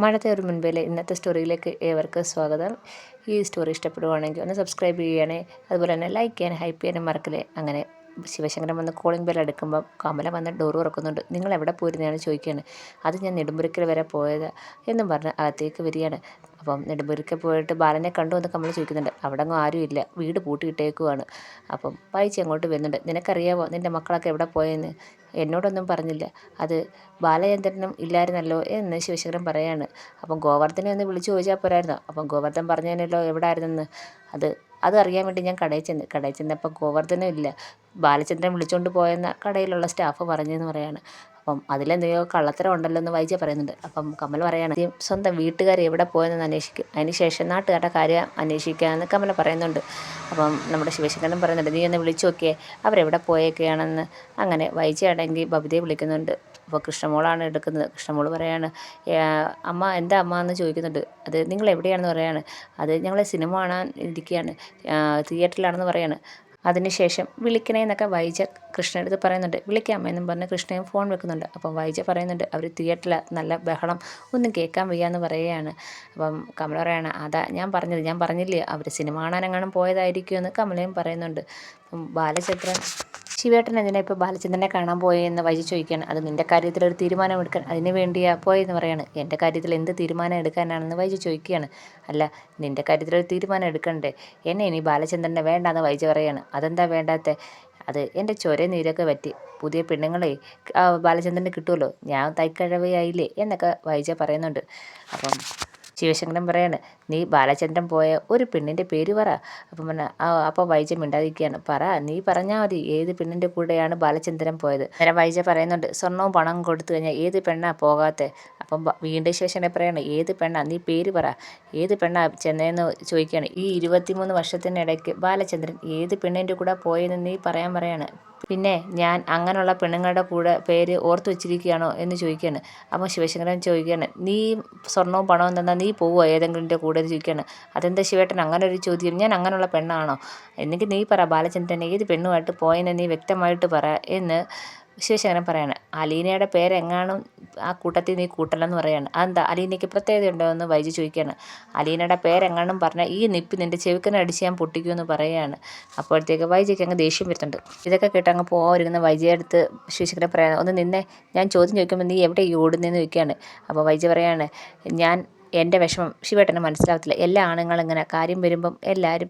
മഴത്തെ ഒരു മുൻപിലെ ഇന്നത്തെ സ്റ്റോറിയിലേക്ക് ഏവർക്കും സ്വാഗതം. ഈ സ്റ്റോറി ഇഷ്ടപ്പെടുവാണെങ്കിൽ ഒന്ന് സബ്സ്ക്രൈബ് ചെയ്യണേ, അതുപോലെ തന്നെ ലൈക്ക് ചെയ്യാനും ഹൈപ്പ് ചെയ്യാനും മറക്കല്ലേ. അങ്ങനെ ശിവശങ്കരൻ വന്ന് കോളിംഗ് ബെൽ എടുക്കുമ്പോൾ കമല വന്ന് ഡോർ തുറക്കുന്നുണ്ട്. നിങ്ങൾ എവിടെ പോയിരുന്നാണ് ചോദിക്കുകയാണ്. അത് ഞാൻ നെടുമ്പുരക്കൽ വരെ പോയത് എന്നും പറഞ്ഞ് അകത്തേക്ക് വരികയാണ്. അപ്പം നെടുമ്പുരക്കൽ പോയിട്ട് ബാലനെ കണ്ടു എന്ന് കമല ചോദിക്കുന്നുണ്ട്. അവിടെ അങ്ങ് ആരുമില്ല, വീട് പൂട്ടിയിട്ടേക്കുവാണ്. അപ്പം വായിച്ച് അങ്ങോട്ട് വരുന്നുണ്ട്. നിനക്കറിയാവോ നിൻ്റെ മക്കളൊക്കെ എവിടെ പോയെന്ന്? എന്നോടൊന്നും പറഞ്ഞില്ല. അത് ബാലചന്ദ്രനും ഇല്ലായിരുന്നല്ലോ എന്ന് ശിവശങ്കരൻ പറയാണ്. അപ്പം ഗോവർദ്ധനെ ഒന്ന് വിളിച്ചു ചോദിച്ചാൽ പോരായിരുന്നോ? അപ്പം ഗോവർദ്ധൻ പറഞ്ഞതിനല്ലോ എവിടെ ആയിരുന്നെന്ന്. അത് അറിയാൻ വേണ്ടി ഞാൻ കടയിൽ ചെന്നപ്പോൾ ഗോവർദ്ധനും ഇല്ല. ബാലചന്ദ്രൻ വിളിച്ചുകൊണ്ട് പോയെന്ന കടയിലുള്ള സ്റ്റാഫ് പറഞ്ഞതെന്ന് പറയാണ്. അപ്പം അതിലെന്തെയോ കള്ളത്തരം ഉണ്ടല്ലോ എന്ന് വൈദ്യ പറയുന്നുണ്ട്. അപ്പം കമല പറയാണ്, സ്വന്തം വീട്ടുകാർ എവിടെ പോയെന്ന് അന്വേഷിക്കും, അതിനുശേഷം നാട്ടുകാരുടെ കാര്യം അന്വേഷിക്കാമെന്ന് കമല പറയുന്നുണ്ട്. അപ്പം നമ്മുടെ ശിവശങ്കരൻ പറയുന്നുണ്ട്, നീ ഒന്ന് വിളിച്ചു നോക്കിയേ അവരെവിടെ പോയൊക്കെയാണെന്ന്. അങ്ങനെ വൈദ്യയാണെങ്കിൽ ബബിതയെ വിളിക്കുന്നുണ്ട്. അപ്പോൾ കൃഷ്ണമോളാണ് എടുക്കുന്നത്. കൃഷ്ണമോൾ പറയാണ്, അമ്മ എന്താ അമ്മ എന്ന് ചോദിക്കുന്നുണ്ട്. അത് നിങ്ങൾ എവിടെയാണെന്ന് പറയാണ്. അത് ഞങ്ങൾ സിനിമ കാണാൻ ഇരിക്കുകയാണ്, തിയേറ്ററിലാണെന്ന് പറയാണ്. അതിനുശേഷം വിളിക്കണേ എന്നൊക്കെ വൈജ കൃഷ്ണ അടുത്ത് പറയുന്നുണ്ട്. വിളിക്കാമെന്നും പറഞ്ഞ് കൃഷ്ണയും ഫോൺ വെക്കുന്നുണ്ട്. അപ്പം വൈജ പറയുന്നുണ്ട്, അവർ തിയേറ്ററിൽ നല്ല ബഹളം, ഒന്നും കേൾക്കാൻ വയ്യാന്ന് പറയുകയാണ്. അപ്പം കമല പറയാണ്, അതാ ഞാൻ പറഞ്ഞില്ലേ അവർ സിനിമ കാണാനെങ്ങാനും പോയതായിരിക്കുമെന്ന് കമലയും പറയുന്നുണ്ട്. ബാലചന്ദ്രൻ ശിവേട്ടൻ എന്തിനാ ഇപ്പോൾ ബാലചന്ദ്രനെ കാണാൻ പോയെന്ന് വൈജി ചോദിക്കുകയാണ്. അത് നിൻ്റെ കാര്യത്തിലൊരു തീരുമാനം എടുക്കാൻ അതിന് വേണ്ടിയാ പോയെന്ന് പറയാണ്. എൻ്റെ കാര്യത്തിൽ എന്ത് തീരുമാനം എടുക്കാനാണെന്ന് വൈജി ചോദിക്കുകയാണ്. അല്ല, നിൻ്റെ കാര്യത്തിലൊരു തീരുമാനം എടുക്കണ്ടേ? എന്നെ ഇനി ബാലചന്ദ്രനെ വേണ്ടാന്ന് വൈജി പറയാണ്. അതെന്താ വേണ്ടാത്തെ? അത് എൻ്റെ ചൊര നീരൊക്കെ പറ്റി പുതിയ പെണ്ണുങ്ങളെ ബാലചന്ദ്രന് കിട്ടുമല്ലോ, ഞാൻ തൈക്കഴവയായില്ലേ എന്നൊക്കെ വൈജ പറയുന്നുണ്ട്. അപ്പം ശിവശങ്കരൻ പറയാണ്, നീ ബാലചന്ദ്രൻ പോയ ഒരു പെണ്ണിൻ്റെ പേര് പറ. അപ്പം അപ്പോൾ വൈജ മിണ്ടാതിരിക്കുകയാണ്. പറ, നീ പറഞ്ഞാൽ മതി ഏത് പെണ്ണിൻ്റെ കൂടെയാണ് ബാലചന്ദ്രൻ പോയത്. നേരെ വൈജ പറയുന്നുണ്ട്, സ്വർണവും പണവും കൊടുത്തു കഴിഞ്ഞാൽ ഏത് പെണ്ണാ പോകാത്തെ? അപ്പം വീണ്ടും ശിവശങ്കരൻ പറയാണ്, ഏത് പെണ്ണാ, നീ പേര് പറ, ഏത് പെണ്ണാ ചെന്നതെന്ന് ചോദിക്കുകയാണ്. ഈ 23 വർഷത്തിനിടയ്ക്ക് ബാലചന്ദ്രൻ ഏത് പെണ്ണിൻ്റെ കൂടെ പോയെന്ന് നീ പറയാൻ പറയാണ്. പിന്നെ ഞാൻ അങ്ങനെയുള്ള പെണ്ണുങ്ങളുടെ കൂടെ പേര് ഓർത്ത് വെച്ചിരിക്കുകയാണോ എന്ന് ചോദിക്കുകയാണ്. അപ്പോൾ ശിവശങ്കരൻ ചോദിക്കുകയാണ്, നീ സ്വർണവും പണവും തന്നാൽ നീ പോവുമോ ഏതെങ്കിലും കൂടെ എന്ന് ചോദിക്കുകയാണ്. അതെന്താ ശിവേട്ടൻ അങ്ങനെ ഒരു ചോദ്യം? ഞാൻ അങ്ങനെയുള്ള പെണ്ണാണോ? എന്നെങ്കിൽ നീ പറ, ബാലചന്ദ്രൻ ഏത് പെണ്ണുമായിട്ട് പോയെന്ന് നീ വ്യക്തമായിട്ട് പറ എന്ന് ശിവശങ്കരൻ പറയാണ്. അലീനയുടെ പേരെങ്ങാനും ആ കൂട്ടത്തിൽ നീ കൂട്ടല്ലെന്ന് പറയാണ്. അതെന്താ, അലീനയ്ക്ക് പ്രത്യേകത ഉണ്ടോ എന്ന് വൈജി ചോദിക്കുകയാണ്. അലീനയുടെ പേരെങ്ങാനും പറഞ്ഞാൽ ഈ നിപ്പ് നിൻ്റെ ചെവിക്കനെ അടിച്ച് ഞാൻ പൊട്ടിക്കുമെന്ന് പറയുകയാണ്. അപ്പോഴത്തേക്ക് വൈജിക്ക് അങ്ങ് ദേഷ്യം വരുന്നുണ്ട്. ഇതൊക്കെ കേട്ട് അങ്ങ് പോകാതിരുന്ന വൈജിയുടെ അടുത്ത് ശിവശങ്കരൻ പറയാണ്, ഒന്ന് നിന്നെ ഞാൻ ചോദ്യം ചോദിക്കുമ്പോൾ നീ എവിടെ ഓടുന്നതെന്ന് ചോദിക്കുകയാണ്. അപ്പോൾ വൈജി പറയാണ്, എൻ്റെ വിഷമം ശിവേട്ടന് മനസ്സിലാകത്തില്ല, എല്ലാ ആണുങ്ങളും ഇങ്ങനെ കാര്യം വരുമ്പം എല്ലാവരും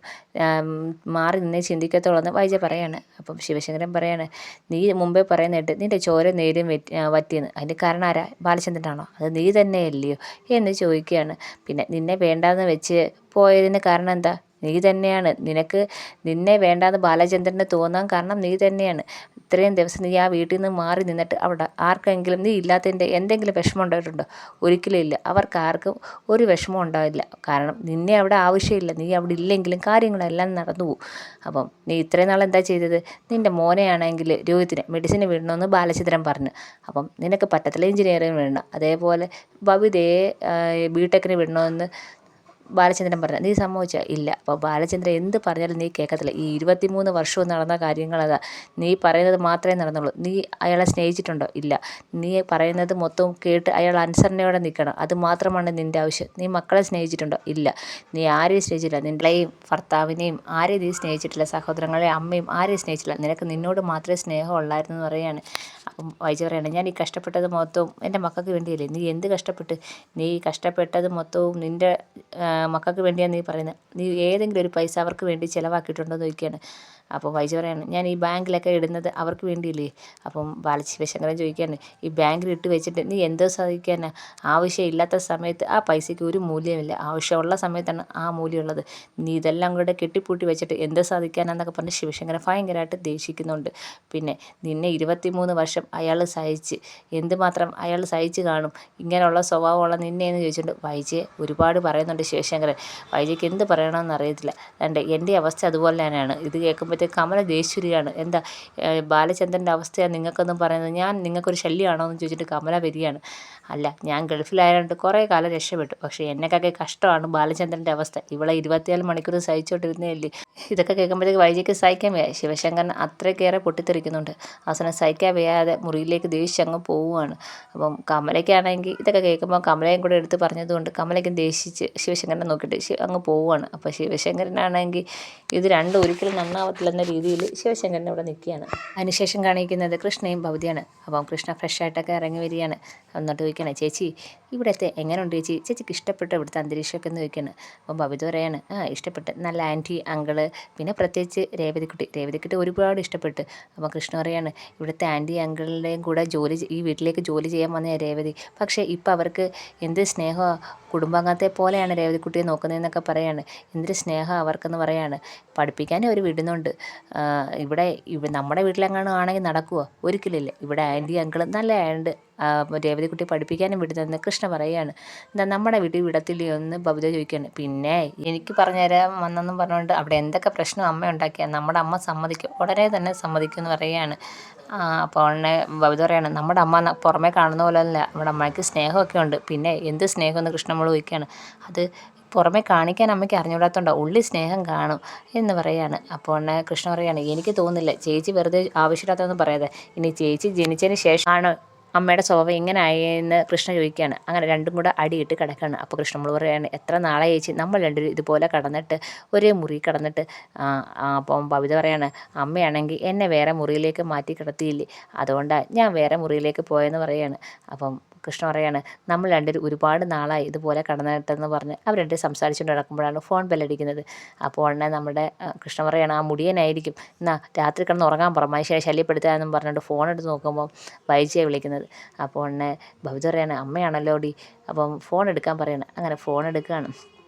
മാറി നിന്നേ ചിന്തിക്കത്തുള്ളൂ എന്ന് വൈജ പറയാണ്. അപ്പം ശിവശങ്കരൻ പറയാണ്, നീ മുമ്പേ പറയുന്നിട്ട് നിൻ്റെ ചോര നേരും വറ്റിയെന്ന്, അതിൻ്റെ കാരണം ആരാ? ബാലചന്ദ്രനാണോ? അത് നീ തന്നെയല്ലയോ എന്ന് ചോദിക്കുകയാണ്. പിന്നെ നിന്നെ വേണ്ടാന്ന് വെച്ച് പോയതിന് കാരണം എന്താ? നീ തന്നെയാണ്. നിന്നെ വേണ്ടാന്ന് ബാലചന്ദ്രന് തോന്നാൻ കാരണം നീ തന്നെയാണ്. ഇത്രയും ദിവസം നീ ആ വീട്ടിൽ നിന്ന് മാറി നിന്നിട്ട് അവിടെ ആർക്കെങ്കിലും നീ ഇല്ലാത്തതിൻ്റെ എന്തെങ്കിലും വിഷമം ഉണ്ടായിട്ടുണ്ടോ? ഒരിക്കലും ഇല്ല. അവർക്ക് ആർക്കും ഒരു വിഷമം ഉണ്ടാവില്ല. കാരണം നിന്നെ അവിടെ ആവശ്യമില്ല. നീ അവിടെ ഇല്ലെങ്കിലും കാര്യങ്ങളെല്ലാം നടന്നു പോകും. അപ്പം നീ ഇത്രയും നാൾ എന്താ ചെയ്തത്? നിൻ്റെ മോനെയാണെങ്കിൽ രോഹിത്തിന് മെഡിസിന് വിടണമെന്ന് ബാലചന്ദ്രൻ പറഞ്ഞു. അപ്പം നിനക്ക് പറ്റത്തില്ല, എഞ്ചിനീയറിംഗ് വിടണം. അതേപോലെ ബബിതയെ ബിടെക്കിന് വിടണമെന്ന് ബാലചന്ദ്രൻ പറഞ്ഞു. നീ സമ്മതിച്ചാൽ ഇല്ല. അപ്പോൾ ബാലചന്ദ്രൻ എന്ത് പറഞ്ഞാലും നീ കേൾക്കത്തില്ല. ഈ 23 വർഷവും നടന്ന കാര്യങ്ങളതാ. നീ പറയുന്നത് മാത്രമേ നടന്നുള്ളൂ. നീ അയാളെ സ്നേഹിച്ചിട്ടുണ്ടോ? ഇല്ല. നീ പറയുന്നത് മൊത്തവും കേട്ട് അയാൾ അനുസരണയോടെ നിൽക്കണം, അത് മാത്രമാണ് നിൻ്റെ ആവശ്യം. നീ മക്കളെ സ്നേഹിച്ചിട്ടുണ്ടോ? ഇല്ല. നീ ആരെയും സ്നേഹിച്ചില്ല. നിൻ്റെയും ഭർത്താവിനെയും ആരെയും നീ സ്നേഹിച്ചിട്ടില്ല. സഹോദരങ്ങളെയും അമ്മയും ആരെയും സ്നേഹിച്ചില്ല. നിനക്ക് നിന്നോട് മാത്രമേ സ്നേഹം ഉള്ളായിരുന്നു എന്ന് പറയുകയാണ്. അപ്പം വൈജ പറയാണ്, ഞാൻ ഈ കഷ്ടപ്പെട്ടത് മൊത്തവും എൻ്റെ മക്കൾക്ക് വേണ്ടിയല്ലേ. നീ എന്ത് കഷ്ടപ്പെട്ട്? നീ കഷ്ടപ്പെട്ടത് മൊത്തവും നിൻ്റെ മക്കൾക്ക് വേണ്ടിയാണ് നീ പറയുന്നത്. നീ ഏതെങ്കിലും ഒരു പൈസ അവർക്ക് വേണ്ടി ചിലവാക്കിയിട്ടുണ്ടോ എന്ന് ചോദിക്കുകയാണ്. അപ്പോൾ വൈജ പറയാണ്, ഞാൻ ഈ ബാങ്കിലൊക്കെ ഇടുന്നത് അവർക്ക് വേണ്ടിയില്ലേ. അപ്പം ശിവശങ്കരൻ ചോദിക്കുകയാണ്, ഈ ബാങ്കിൽ ഇട്ട് വെച്ചിട്ട് നീ എന്തോ സാധിക്കാനാ? ആവശ്യമില്ലാത്ത സമയത്ത് ആ പൈസയ്ക്ക് ഒരു മൂല്യമില്ല, ആവശ്യമുള്ള സമയത്താണ് ആ മൂല്യമുള്ളത്. നീ ഇതെല്ലാം കൂടെ കെട്ടിപ്പൂട്ടി വെച്ചിട്ട് എന്തോ സാധിക്കാനാന്നൊക്കെ പറഞ്ഞ് ശിവശങ്കരൻ ഭയങ്കരമായിട്ട് ദേഷിക്കുന്നുണ്ട്. പിന്നെ നിന്നെ 23 വർഷം അയാൾ സഹിച്ച്, എന്തുമാത്രം അയാൾ സഹിച്ച് കാണും ഇങ്ങനെയുള്ള സ്വഭാവമുള്ള നിന്നെയെന്ന് ചോദിച്ചിട്ട് വൈജയെ ഒരുപാട് പറയുന്നുണ്ട് ശിവശങ്കരൻ. വൈജയ്ക്ക് എന്ത് പറയണമെന്ന് അറിയത്തില്ല. എൻ്റെ അവസ്ഥ അതുപോലെ തന്നെയാണ്. ഇത് കേൾക്കുമ്പോൾ പറയുമ്പോഴത്തേക്ക് കമല ദേഷ്യുരിയാണ്. എന്താ ബാലചന്ദ്രൻ്റെ അവസ്ഥയാണ് നിങ്ങൾക്കൊന്നും പറയുന്നത്, ഞാൻ നിങ്ങൾക്കൊരു ശല്യമാണോ എന്ന് ചോദിച്ചിട്ട് കമല വരികയാണ്. അല്ല, ഞാൻ ഗൾഫിലായതുകൊണ്ട് കുറേ കാലം രക്ഷപ്പെട്ടു, പക്ഷേ എന്നെക്കൊക്കെ കഷ്ടമാണ് ബാലചന്ദ്രൻ്റെ അവസ്ഥ, ഇവളെ 24 മണിക്കൂർ സഹിച്ചോണ്ടിരുന്നതല്ലേ. ഇതൊക്കെ കേൾക്കുമ്പോഴത്തേക്ക് വൈജയ്ക്ക് സഹിക്കാൻ വയ്യ. ശിവശങ്കരൻ അത്രയ്ക്കേറെ പൊട്ടിത്തെറിക്കുന്നുണ്ട്. അവസാനം സഹിക്കാൻ വയ്യാതെ മുറിയിലേക്ക് ദേഷ്യം അങ്ങ് പോവുകയാണ്. അപ്പം കമലയ്ക്കാണെങ്കിൽ ഇതൊക്കെ കേൾക്കുമ്പോൾ കമലയും കൂടെ എടുത്ത് പറഞ്ഞതുകൊണ്ട് കമലയ്ക്കും ദേഷിച്ച് ശിവശങ്കരനെ നോക്കിയിട്ട് അങ്ങ് പോവുകയാണ്. അപ്പോൾ ശിവശങ്കരനാണെങ്കിൽ ഇത് രണ്ടും ഒരിക്കലും നന്നാവത്തില്ലെന്ന രീതിയിൽ ശിവശങ്കരൻ ഇവിടെ നിൽക്കുകയാണ്. അതിനുശേഷം കാണിക്കുന്നത് കൃഷ്ണയും ഭവതിയാണ്. അപ്പം കൃഷ്ണ ഫ്രഷായിട്ടൊക്കെ ഇറങ്ങി വരികയാണ്. എന്നിട്ട് ചോദിക്കുകയാണ്, ചേച്ചി ഇവിടുത്തെ എങ്ങനെയുണ്ട് ചേച്ചി, ചേച്ചിക്ക് ഇഷ്ടപ്പെട്ട ഇവിടുത്തെ അന്തരീക്ഷമൊക്കെ എന്ന് ചോദിക്കുകയാണ്. അപ്പം ഭവിത പറയാണ്, ഇഷ്ടപ്പെട്ട്, നല്ല ആൻറ്റി അങ്കിള്, പിന്നെ പ്രത്യേകിച്ച് രേവതിക്കുട്ടി ഒരുപാട് ഇഷ്ടപ്പെട്ട്. അപ്പം കൃഷ്ണ പറയാണ്, ഇവിടുത്തെ ആൻറ്റി അങ്കിളിൻ്റെയും കൂടെ ഈ വീട്ടിലേക്ക് ജോലി ചെയ്യാൻ വന്ന രേവതി, പക്ഷേ ഇപ്പം അവർക്ക് എന്ത് സ്നേഹമാണ്, കുടുംബാംഗത്തെ പോലെയാണ് രേവതിക്കുട്ടിയെ നോക്കുന്നതെന്നൊക്കെ പറയാണ്. എന്തൊരു സ്നേഹം അവർക്കെന്ന് പറയാണ്. പഠിപ്പിക്കാനും അവർ വിടുന്നുണ്ട്. ഇവിടെ നമ്മുടെ വീട്ടിലെങ്ങാനും ആണെങ്കിൽ നടക്കുമോ, ഒരിക്കലില്ല. ഇവിടെ ആൻറ്റി അങ്കിളും നല്ല ആയതുകൊണ്ട് രേവതിക്കുട്ടി പഠിപ്പിക്കാനും വിടുന്നതെന്ന് കൃഷ്ണ പറയുകയാണ്. എന്താ നമ്മുടെ വീട്ടിൽ വിടത്തില്ലയോ എന്ന് ബബിത ചോദിക്കുകയാണ്. പിന്നെ എനിക്ക് പറഞ്ഞുതരാൻ വന്നെന്നും പറഞ്ഞുകൊണ്ട് അവിടെ എന്തൊക്കെ പ്രശ്നം അമ്മ ഉണ്ടാക്കിയാൽ നമ്മുടെ അമ്മ സമ്മതിക്കും, ഉടനെ തന്നെ സമ്മതിക്കും എന്ന് പറയുകയാണ്. അപ്പോൾ ഉടനെ ബബിത പറയാണ്, നമ്മുടെ അമ്മ പുറമേ കാണുന്ന പോലെ അല്ല, നമ്മുടെ അമ്മയ്ക്ക് സ്നേഹമൊക്കെ ഉണ്ട്. പിന്നെ എന്ത് സ്നേഹമെന്ന് കൃഷ്ണമോൾ ചോദിക്കുകയാണ്. അത് പുറമെ കാണിക്കാൻ അമ്മയ്ക്ക് അറിഞ്ഞുകൂടാത്തതുകൊണ്ടോ, ഉള്ളിൽ സ്നേഹം കാണും എന്ന് പറയാണ്. അപ്പോൾ ഉടനെ കൃഷ്ണ പറയാണ്, എനിക്ക് തോന്നുന്നില്ല, ചേച്ചി വെറുതെ ആവശ്യമില്ലാത്തതൊന്നും പറയാതെ, ഇനി ചേച്ചി ജനിച്ചതിന് ശേഷമാണ് അമ്മയുടെ സ്വഭാവം ഇങ്ങനെ ആയെന്ന് കൃഷ്ണ ചോദിക്കുകയാണ്. അങ്ങനെ രണ്ടും കൂടെ അടിയിട്ട് കിടക്കുകയാണ്. അപ്പോൾ കൃഷ്ണമോൾ പറയാണ്, എത്ര നാളെ ചേച്ചി നമ്മൾ രണ്ടുപേരും ഇതുപോലെ കടന്നിട്ട്, ഒരേ മുറി കടന്നിട്ട്. അപ്പം ബബിത പറയാണ്, അമ്മയാണെങ്കിൽ എന്നെ വേറെ മുറിയിലേക്ക് മാറ്റി കിടത്തിയില്ലേ, അതുകൊണ്ടാണ് ഞാൻ വേറെ മുറിയിലേക്ക് പോയെന്ന് പറയാണ്. അപ്പം കൃഷ്ണ പറയാണ്, നമ്മൾ രണ്ടുപേരും ഒരുപാട് നാളായി ഇതുപോലെ കടന്നിട്ടെന്ന് പറഞ്ഞ് അവർ രണ്ടുപേരും സംസാരിച്ചുകൊണ്ട് നടക്കുമ്പോഴാണ് ഫോൺ ബെല്ലടിക്കുന്നത്. അപ്പോൾ ഉടനെ നമ്മുടെ കൃഷ്ണ പറയാണ്, ആ മുടിയനായിരിക്കും, എന്നാ രാത്രി കിടന്ന് ഉറങ്ങാൻ പറ, മനുഷ്യനെ ശല്യപ്പെടുത്താമെന്നും പറഞ്ഞുകൊണ്ട് ഫോൺ എടുത്ത് നോക്കുമ്പോൾ വൈജിയെ വിളിക്കുന്നത്. അപ്പോൾ ഉടനെ ഭവിത പറയാണ്, അമ്മയാണല്ലോ ഡി, അപ്പം ഫോൺ എടുക്കാൻ പറയണം. അങ്ങനെ ഫോൺ എടുക്കുകയാണ്.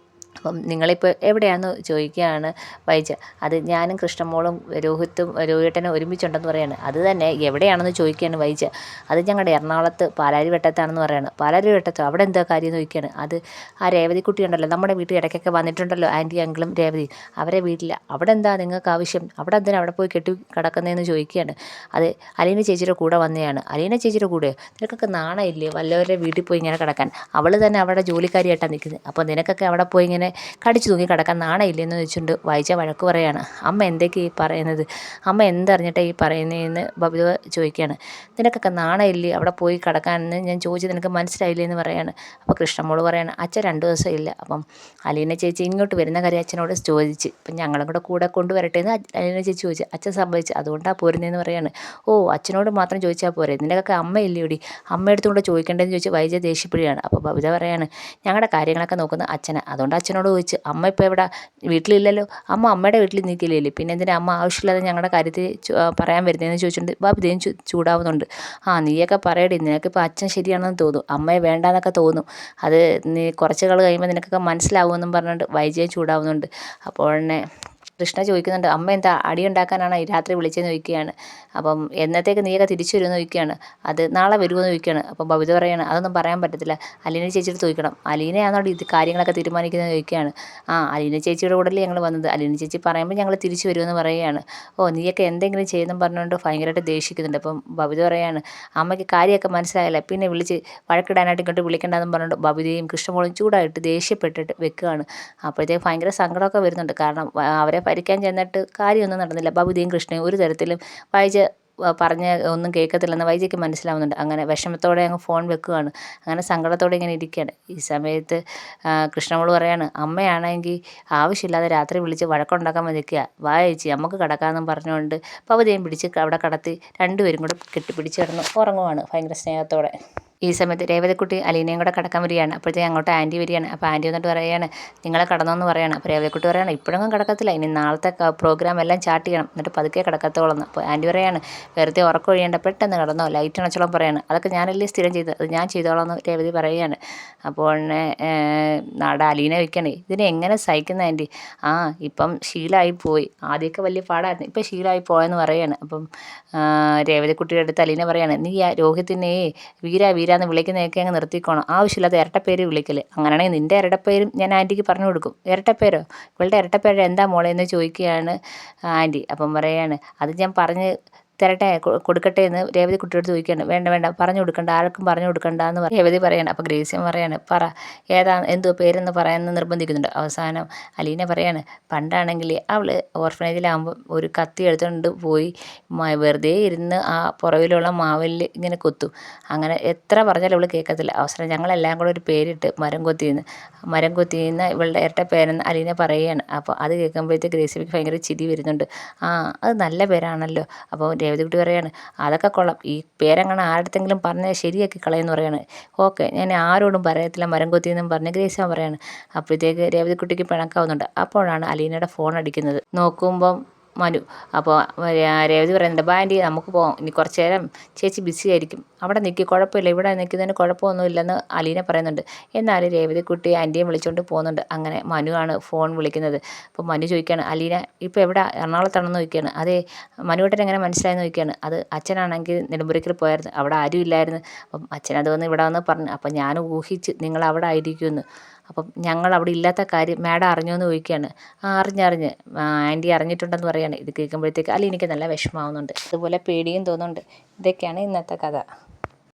അപ്പം നിങ്ങളിപ്പോൾ എവിടെയാണെന്ന് ചോദിക്കുകയാണ് വൈജ. അത് ഞാനും കൃഷ്ണമോളും രോഹിട്ടനും ഒരുമിച്ചുണ്ടെന്ന് പറയാണ്. അത് തന്നെ എവിടെയാണെന്ന് ചോദിക്കുകയാണ് വൈജ. അത് ഞങ്ങളുടെ എറണാകുളത്ത് പാലാരിവട്ടത്താണെന്ന് പറയാണ്. പാലാരിവട്ടത്തോ, അവിടെ എന്താ കാര്യം എന്ന് ചോദിക്കുകയാണ്. അത് ആ രേവതിക്കുട്ടി ഉണ്ടല്ലോ, നമ്മുടെ വീട്ടിൽ ഇടയ്ക്കൊക്കെ വന്നിട്ടുണ്ടല്ലോ ആൻറ്റി അങ്കിളും രേവതി, അവരെ വീട്ടിൽ അവിടെ എന്താ നിങ്ങൾക്ക് ആവശ്യം, അവിടെ എന്തിനാ അവിടെ പോയി കെട്ടി കിടക്കുന്നതെന്ന് ചോദിക്കുകയാണ്. അത് അലീന ചേച്ചിയുടെ കൂടെ വന്നതാണ്. അലീന ചേച്ചിയുടെ കൂടെ നിനക്കൊക്കെ നാണമില്ലേ വല്ലവരുടെ വീട്ടിൽ പോയി ഇങ്ങനെ കിടക്കാൻ, അവൾ തന്നെ അവിടെ ജോലിക്കാരിയായിട്ടാണ് നിൽക്കുന്നത്, അപ്പോൾ നിനക്കൊക്കെ അവിടെ പോയി ഇങ്ങനെ കടിച്ചു തൂങ്ങി കിടക്കാൻ നാണയില്ലെന്ന് വെച്ചുകൊണ്ട് വായിച്ച വഴക്ക് പറയാണ്. അമ്മ എന്തൊക്കെ ഈ പറയുന്നത്, അമ്മ എന്തറിഞ്ഞിട്ടാണ് ഈ പറയുന്നതെന്ന് ബബിത ചോദിക്കുകയാണ്. നിനക്കൊക്കെ നാണയില്ലേ അവിടെ പോയി കിടക്കാനെന്ന് ഞാൻ ചോദിച്ചത് നിനക്ക് മനസ്സിലായില്ലേ എന്ന് പറയാണ്. അപ്പോൾ കൃഷ്ണമോള് പറയാണ്, അച്ഛൻ 2 ദിവസം ഇല്ല. അപ്പം അലീന ചേച്ചി ഇങ്ങോട്ട് വരുന്ന കാര്യം അച്ഛനോട് ചോദിച്ച്, അപ്പം ഞങ്ങളും കൂടെ കൊണ്ടുവരട്ടെ എന്ന് അലീന ചേച്ചി ചോദിച്ചു. അച്ഛൻ സമ്മതിച്ചു, അതുകൊണ്ടാണ് പോരുന്നതെന്ന് പറയാണ്. ഓ, അച്ഛനോട് മാത്രം ചോദിച്ചാൽ പോരെ, നിനക്കൊക്കെ അമ്മയില്ലേടി, അമ്മയടുത്തും കൂടെ ചോദിക്കേണ്ടതെന്ന് ചോദിച്ച് വൈജ ദേഷ്യപ്പെടുകയാണ്. അപ്പോൾ ബബിത പറയാണ്, ഞങ്ങളുടെ കാര്യങ്ങളൊക്കെ നോക്കുന്ന അച്ഛനെ, അതുകൊണ്ട് അച്ഛനോട് ചോദിച്ചു. അമ്മ ഇപ്പോൾ എവിടെ, വീട്ടിലില്ലല്ലോ, അമ്മയുടെ വീട്ടിൽ നിൽക്കില്ലേ, പിന്നെ എന്തിനാ അമ്മ ആവശ്യമില്ലാതെ ഞങ്ങളുടെ കാര്യത്തിൽ പറയാൻ വരുന്നതെന്ന് ചോദിച്ചുകൊണ്ട് ബബിതയും ചൂടാവുന്നുണ്ട്. നീയൊക്കെ പറയടി, നിനക്കിപ്പോൾ അച്ഛൻ ശരിയാണെന്ന് തോന്നും, അമ്മയെ വേണ്ടാന്നൊക്കെ തോന്നും, അത് നീ കുറച്ച് നാൾ കഴിയുമ്പോൾ നിനക്കൊക്കെ മനസ്സിലാവുമെന്നും പറഞ്ഞുകൊണ്ട് വൈജയും ചൂടാവുന്നുണ്ട്. അപ്പോൾ തന്നെ കൃഷ്ണ ചോദിക്കുന്നുണ്ട്, അമ്മ എന്താ അടിയുണ്ടാക്കാനാണ് ഈ രാത്രി വിളിച്ചതെന്ന് ചോദിക്കുകയാണ്. അപ്പം എന്നത്തേക്ക് നീയൊക്കെ തിരിച്ചു വരുമെന്ന് ചോദിക്കുകയാണ്. അത് നാളെ വരുമെന്ന് ചോദിക്കുകയാണ്. അപ്പം ബബിത പറയാണ്, അതൊന്നും പറയാൻ പറ്റത്തില്ല, അലീന ചേച്ചിയുടെ ചോദിക്കണം, അലീനയാണോ ഇത് കാര്യങ്ങളൊക്കെ തീരുമാനിക്കുന്നത് ചോദിക്കുകയാണ്. അലീന ചേച്ചിയുടെ കൂടെയല്ലേ ഞങ്ങൾ വന്നത്, അലീന ചേച്ചി പറയുമ്പോൾ ഞങ്ങൾ തിരിച്ചു വരുമെന്ന് പറയുകയാണ്. നീയൊക്കെ എന്തെങ്കിലും ചെയ്യുമെന്നും പറഞ്ഞുകൊണ്ട് ഭയങ്കരമായിട്ട് ദേഷിക്കുന്നുണ്ട്. അപ്പം ബബിത പറയാണ്, അമ്മയ്ക്ക് കാര്യമൊക്കെ മനസ്സിലായില്ല, പിന്നെ വിളിച്ച് വഴക്കിടാനായിട്ട് ഇങ്ങോട്ട് വിളിക്കേണ്ടതെന്ന് പറഞ്ഞുകൊണ്ട് ബബിതയും കൃഷ്ണമോളും ചൂടായിട്ട് ദേഷ്യപ്പെട്ടിട്ട് വെക്കുകയാണ്. അപ്പോഴത്തേക്ക് ഭയങ്കര സങ്കടമൊക്കെ വരുന്നുണ്ട്. കാരണം അവരെ ഭരിക്കാൻ ചെന്നിട്ട് കാര്യമൊന്നും നടന്നില്ല. ബബിതയും കൃഷ്ണയും ഒരു തരത്തിലും വൈജ പറഞ്ഞ് ഒന്നും കേൾക്കത്തില്ലെന്ന് വൈജയ്ക്ക് മനസ്സിലാവുന്നുണ്ട്. അങ്ങനെ വിഷമത്തോടെ അങ്ങ് ഫോൺ വെക്കുകയാണ്. അങ്ങനെ സങ്കടത്തോടെ ഇങ്ങനെ ഇരിക്കുകയാണ്. ഈ സമയത്ത് കൃഷ്ണമോള് പറയാണ്, അമ്മയാണെങ്കിൽ ആവശ്യമില്ലാതെ രാത്രി വിളിച്ച് വഴക്കുണ്ടാക്കാൻ നിൽക്കുക, വാ ചേച്ചി നമുക്ക് കിടക്കാമെന്നും പറഞ്ഞുകൊണ്ട് ബബിതയും പിടിച്ച് അവിടെ കടത്തി രണ്ടുപേരും കൂടെ കെട്ടിപ്പിടിച്ച് കിടന്ന് ഉറങ്ങുവാണ് ഭയങ്കര സ്നേഹത്തോടെ. ഈ സമയത്ത് രേവതിക്കുട്ടി അലീനയും കൂടെ കിടക്കാൻ വരികയാണ്. അപ്പോഴത്തേക്ക് അങ്ങോട്ട് ആൻറ്റി വരികയാണ്. അപ്പോൾ ആൻറ്റി വന്നിട്ട് പറയുകയാണ്, നിങ്ങളെ കിടന്നോന്ന് പറയാണ്. അപ്പോൾ രേവതിക്കുട്ടി പറയാണ്, ഇപ്പോഴൊന്നും കിടക്കത്തില്ല, ഇനി നാളത്തെ പ്രോഗ്രാം എല്ലാം ചാർട്ട് ചെയ്യണം, എന്നിട്ട് പതുക്കെ കിടക്കത്തോളന്ന്. അപ്പോൾ ആൻറ്റി പറയാണ്, വെറുതെ ഉറക്കം ഒഴിയേണ്ട, പെട്ടെന്ന് കിടന്നോ, ലൈറ്റ് അണച്ചോളം പറയാണ്. അതൊക്കെ ഞാനല്ലേ സ്ഥിരം ചെയ്തത്, അത് ഞാൻ ചെയ്തോളാം എന്ന് രേവതി പറയുകയാണ്. അപ്പോൾ തന്നെ നാടെ അലീന വയ്ക്കണേ, ഇതിനെ എങ്ങനെ സഹിക്കുന്ന ആൻറ്റി, ഇപ്പം ശീലമായി പോയി, ആദ്യമൊക്കെ വലിയ പാടായിരുന്നു, ഇപ്പം ശീലമായി പോയെന്ന് പറയുകയാണ്. അപ്പം രേവതിക്കുട്ടിയുടെ അടുത്ത് അലീന പറയാണ്, നീ ആ രോഹിത്തിനെ വീര പേരാന്ന് വിളിക്കുന്നതൊക്കെ അങ്ങ് നിർത്തിക്കോണം. ആവശ്യമില്ലാത്ത ഇരട്ടപ്പേര് വിളിക്കൽ. അങ്ങനെയാണെങ്കിൽ നിൻ്റെ ഇരട്ടപ്പേരും ഞാൻ ആൻറ്റിക്ക് പറഞ്ഞു കൊടുക്കും. ഇരട്ടപ്പേരോ? ഇവളുടെ ഇരട്ടപ്പേര് എന്താ മോളെ എന്ന് ചോദിക്കുകയാണ് ആൻറ്റി. അപ്പം പറയാണ് അത് ഞാൻ പറഞ്ഞ് തരട്ടെ കൊടുക്കട്ടെ എന്ന് രേവതി കുട്ടിയോട് ചോദിക്കുകയാണ്. വേണ്ട വേണ്ട പറഞ്ഞു കൊടുക്കണ്ട, ആർക്കും പറഞ്ഞു കൊടുക്കണ്ട എന്ന് രേവതി പറയാണ്. അപ്പോൾ ഗ്രേസ്യം പറയാണ് പറ എന്തോ പേരെന്ന് പറയാമെന്ന് നിർബന്ധിക്കുന്നുണ്ട്. അവസാനം അലീന പറയാണ് പണ്ടാണെങ്കിൽ അവൾ ഓർഫനേജിലാകുമ്പോൾ ഒരു കത്തി എടുത്തുകൊണ്ട് പോയി വെറുതെ ഇരുന്ന് ആ പുറകിലുള്ള മാവിൽ ഇങ്ങനെ കൊത്തും. അങ്ങനെ എത്ര പറഞ്ഞാലും അവൾ കേൾക്കത്തില്ല. അവസാനം ഞങ്ങളെല്ലാം കൂടെ ഒരു പേരിട്ട് മരം കൊത്തിന്ന് ഇവളുടെ ഇരട്ട പേരെന്ന് അലീന പറയുകയാണ്. അപ്പോൾ അത് കേൾക്കുമ്പോഴത്തേക്ക് ഗ്രേസ്യക്ക് ഭയങ്കര ചിരി വരുന്നുണ്ട്. അത് നല്ല പേരാണല്ലോ. അപ്പോൾ രേവതിക്കുട്ടി പറയാണ് അതൊക്കെ കൊള്ളാം, ഈ പേരെങ്ങനെ ആരുടെങ്കിലും പറഞ്ഞാൽ ശരിയാക്കി കളയെന്ന് പറയാണ്. ഓക്കെ ഞാൻ ആരോടും പറയത്തില്ല മരം കൊത്തിയെന്നും പറഞ്ഞ് ഗ്രേസ്യ പറയാണ്. അപ്പോഴത്തേക്ക് രേവതിക്കുട്ടിക്ക് പിണക്കാവുന്നുണ്ട്. അപ്പോഴാണ് അലീനയുടെ ഫോൺ അടിക്കുന്നത്. നോക്കുമ്പം മനു. അപ്പോൾ രേവതി പറയുന്നുണ്ട് ബാ ആൻറ്റി നമുക്ക് പോകാം, ഇനി കുറച്ച് നേരം ചേച്ചി ബിസി ആയിരിക്കും, അവിടെ നിൽക്കി കുഴപ്പമില്ല, ഇവിടെ നിൽക്കുന്നതിന് കുഴപ്പമൊന്നുമില്ലെന്ന് അലീന പറയുന്നുണ്ട്. എന്നാൽ രേവതിക്കുട്ടി ആൻറ്റിയെ വിളിച്ചുകൊണ്ട് പോകുന്നുണ്ട്. അങ്ങനെ മനു ആണ് ഫോൺ വിളിക്കുന്നത്. അപ്പോൾ മനു ചോദിക്കുകയാണ് അലീന ഇപ്പോൾ എവിടെ, എറണാകുളത്താണെന്ന് ചോദിക്കുകയാണ്. അതേ മനുവേട്ടൻ എങ്ങനെ മനസ്സിലായെന്ന് ചോദിക്കുകയാണ്. അത് അച്ഛനാണെങ്കിൽ നെടുമ്പുരയ്ക്കൽ പോയായിരുന്നു, അവിടെ ആരും ഇല്ലായിരുന്നു. അപ്പം അച്ഛൻ അത് വന്ന് ഇവിടെ വന്ന് പറഞ്ഞു. അപ്പം ഞാൻ ഊഹിച്ച് നിങ്ങൾ അവിടെ ആയിരിക്കുമെന്ന്. അപ്പം ഞങ്ങൾ അവിടെ ഇല്ലാത്ത കാര്യം മാഡം അറിഞ്ഞോ എന്ന് ചോദിക്കുകയാണ്. അറിഞ്ഞ് ആൻറ്റി അറിഞ്ഞിട്ടുണ്ടെന്ന് പറയാണ്. ഇത് കേൾക്കുമ്പോഴത്തേക്ക് അലീനയ്ക്ക് നല്ല വിഷമാവുന്നുണ്ട്, അതുപോലെ പേടിയും തോന്നുന്നുണ്ട്. ഇതൊക്കെയാണ് ഇന്നത്തെ കഥ.